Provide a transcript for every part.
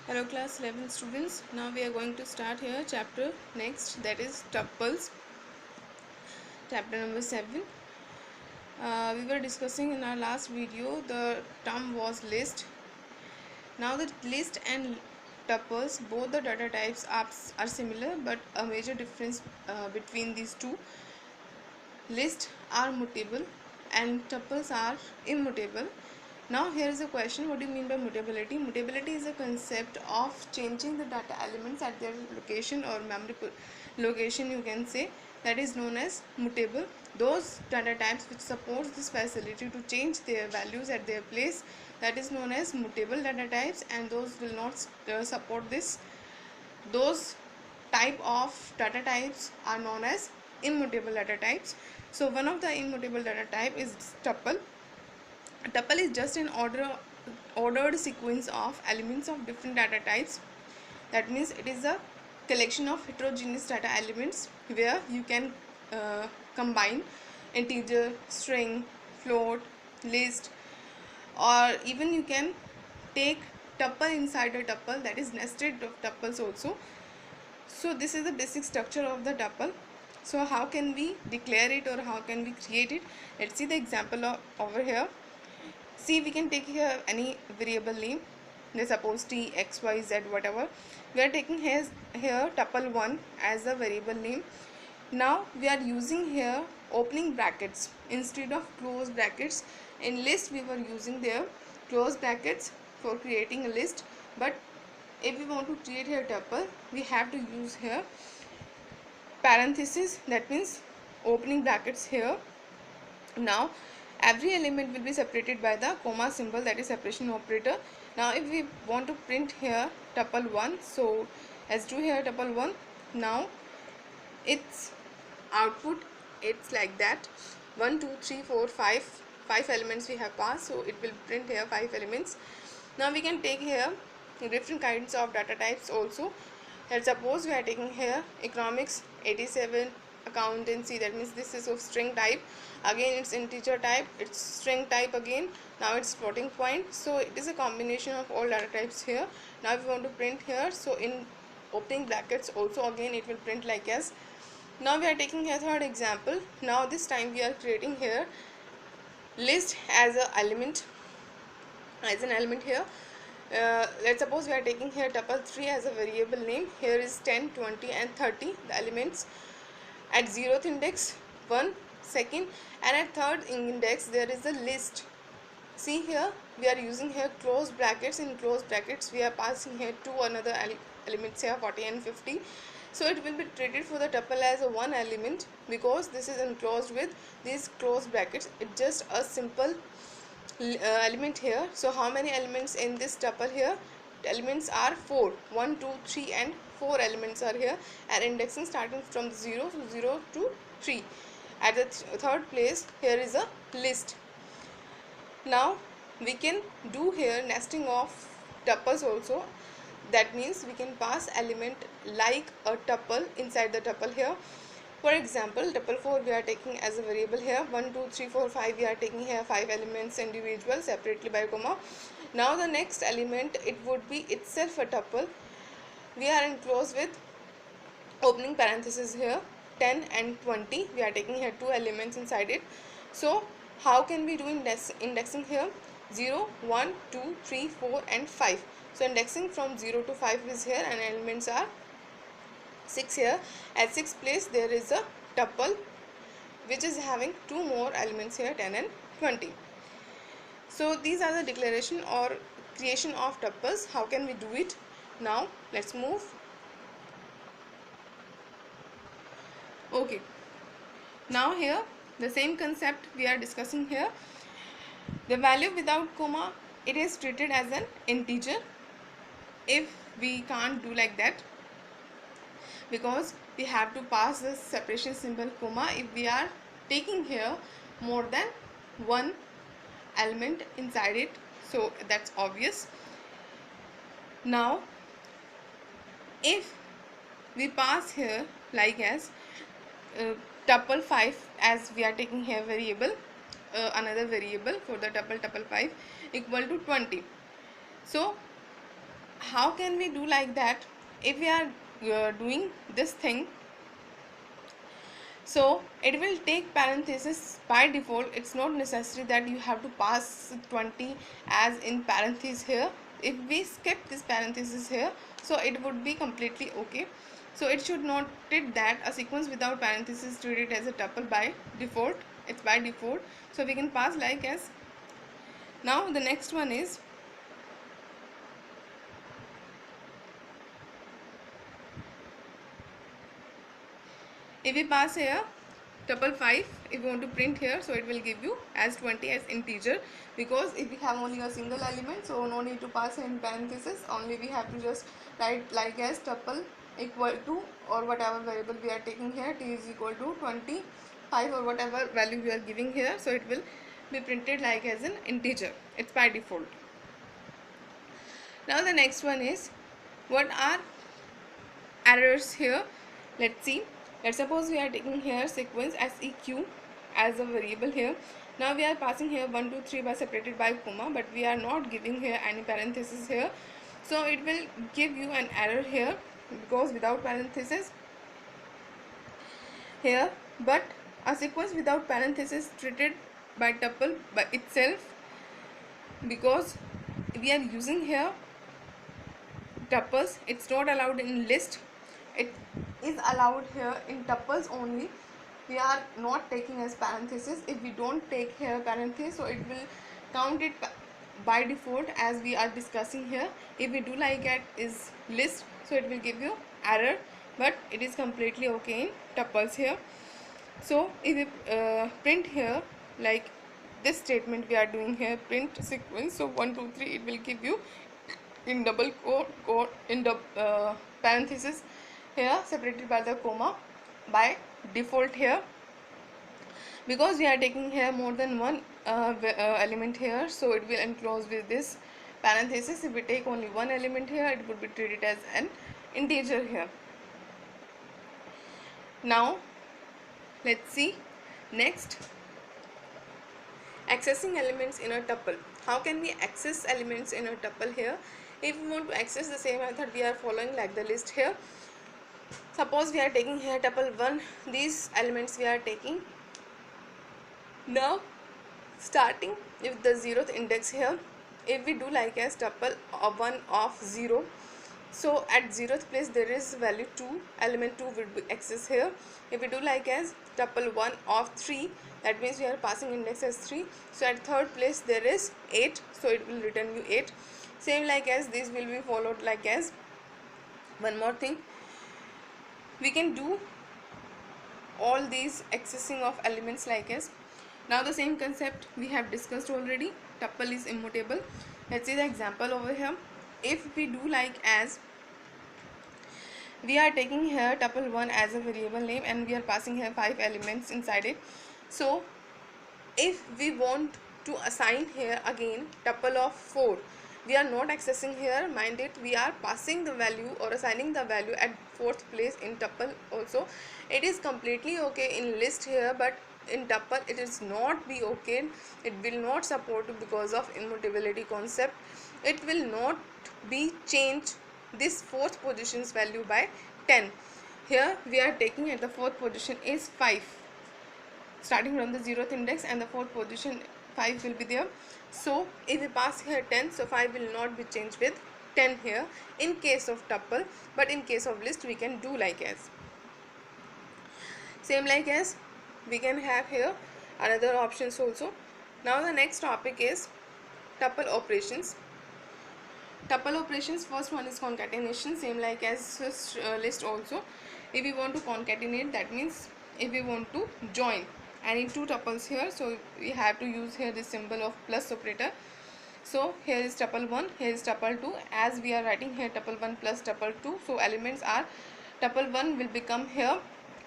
Hello class 11 students. Now we are going to start here chapter next, that is tuples, chapter number 7. We were discussing in our last video the term was list. Now the list and tuples, both the data types are similar, but a major difference between these two: lists are mutable and tuples are immutable. Now here is a question: what do you mean by mutability? Mutability is a concept of changing the data elements at their location or memory location, you can say. That is known as mutable. Those data types which supports this facility to change their values at their place, that is known as mutable data types, and those will not support this. Those type of data types are known as immutable data types. So one of the immutable data type is tuple. A tuple is just an ordered sequence of elements of different data types. That means it is a collection of heterogeneous data elements where you can combine integer, string, float, list, or even you can take tuple inside a tuple, that is nested of tuples also. So this is the basic structure of the tuple. So how can we declare it or how can we create it? Let's see the example over here. See, we can take here any variable name. Let's suppose t, x, y, z, whatever. We are taking here tuple 1 as a variable name. Now we are using here opening brackets instead of close brackets. In list we were using there close brackets for creating a list, but if we want to create here tuple, we have to use here parenthesis, that means opening brackets here. Now every element will be separated by the comma symbol, that is separation operator. Now if we want to print here tuple 1, so let's do here tuple 1. Now its output, it's like that: 1 2 3 4 5 elements we have passed, so it will print here 5 elements. Now we can take here different kinds of data types also. Let's suppose we are taking here economics 87, accountancy, that means this is of string type. Again it's integer type, it's string type again. Now it's floating point, so it is a combination of all data types here. Now if we want to print here, so in opening brackets also again it will print like as. Now we are taking here third example. Now this time we are creating here list as an element here. Let's suppose we are taking here tuple 3 as a variable name. Here is 10, 20 and 30 the elements. At 0th index 1 second, and at 3rd index there is a list. See here we are using here close brackets. In close brackets we are passing here two another elements here, 40 and 50. So it will be treated for the tuple as a one element because this is enclosed with these close brackets. It's just a simple element here. So how many elements in this tuple here? Elements are 4. 1 2 3 and 4 elements are here, and indexing starting from 0 to 3. At the third place here is a list. Now we can do here nesting of tuples also. That means we can pass element like a tuple inside the tuple here. For example, tuple 4 we are taking as a variable here. 1 2 3 4 5 we are taking here 5 elements individual separately by comma. Now the next element, it would be itself a tuple. We are enclosed with opening parenthesis here, 10 and 20. We are taking here two elements inside it. So how can we do indexing here? 0 1 2 3 4 and 5. So indexing from 0 to 5 is here, and elements are 6 here. At 6th place there is a tuple which is having two more elements here, 10 and 20. So these are the declaration or creation of tuples. How can we do it? Now let's move. Okay, now here the same concept we are discussing here. The value without comma, it is treated as an integer. If we can't do like that, because we have to pass the separation symbol comma if we are taking here more than one element inside it, so that's obvious. Now if we pass here like as tuple 5, as we are taking here variable, another variable for the tuple 5 equal to 20. So how can we do like that? If we are doing this thing, so it will take parenthesis by default. It's not necessary that you have to pass 20 as in parenthesis here. If we skip this parenthesis here, so it would be completely okay. So it should not treat that a sequence without parenthesis treated as a tuple by default. It's by default, so we can pass like as. Now the next one is, if we pass here tuple 5, if you want to print here, so it will give you as 20 as integer, because if we have only a single element, so no need to pass in parenthesis, only we have to just write like as tuple equal to, or whatever variable we are taking here, t is equal to 25 or whatever value we are giving here, so it will be printed like as an integer. It's by default. Now the next one is, what are errors here? Let's see. Let's suppose we are taking here sequence seq as a variable here. Now we are passing here 1 2 3 by separated by comma, but we are not giving here any parenthesis here, so it will give you an error here because without parenthesis here. But a sequence without parenthesis treated by tuple by itself, because we are using here tuples, it's not allowed in list, it is allowed here in tuples only. We are not taking as parenthesis. If we don't take here parenthesis, so it will count it by default as we are discussing here. If we do like it is list, so it will give you error, but it is completely okay in tuples here. So if we print here like this statement we are doing here, print sequence, so 1 2 3, it will give you in double quote in the parenthesis here separated by the comma by default here, because we are taking here more than one element here, so it will enclose with this parenthesis. If we take only one element here, it would be treated as an integer here. Now let's see next, accessing elements in a tuple. How can we access elements in a tuple here? If we want to access the same method we are following like the list here. Suppose we are taking here tuple 1, these elements we are taking. Now starting with the 0th index here, if we do like as tuple 1 of 0, so at 0th place there is value 2, element 2 will be accessed here. If we do like as tuple 1 of 3, that means we are passing index as 3, so at 3rd place there is 8, so it will return you 8. Same like as this will be followed like as. One more thing, we can do all these accessing of elements like as. Now the same concept we have discussed already, tuple is immutable. Let's see the example over here. If we do like as, we are taking here tuple 1 as a variable name and we are passing here 5 elements inside it. So if we want to assign here again tuple of 4, we are not accessing here, mind it, we are passing the value or assigning the value at 4th place in tuple also. It is completely okay in list here, but in tuple it is not be okay. It will not support because of immutability concept. It will not be changed this 4th position's value by 10. Here we are taking at the 4th position is 5, starting from the 0th index, and the 4th position 5 will be there. So if we pass here 10, so 5 will not be changed with 10 here in case of tuple, but in case of list we can do like as. Same like as we can have here another options also. Now the next topic is tuple operations. Tuple operations, first one is concatenation, same like as list also. If we want to concatenate, that means if we want to join any two tuples here, so we have to use here this symbol of plus operator. So here is tuple 1, here is tuple 2, as we are writing here tuple 1 plus tuple 2, so elements are tuple 1 will become here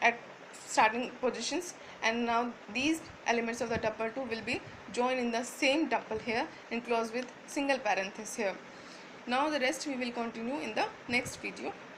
at starting positions, and now these elements of the tuple 2 will be joined in the same tuple here enclosed with single parenthesis here. Now the rest we will continue in the next video.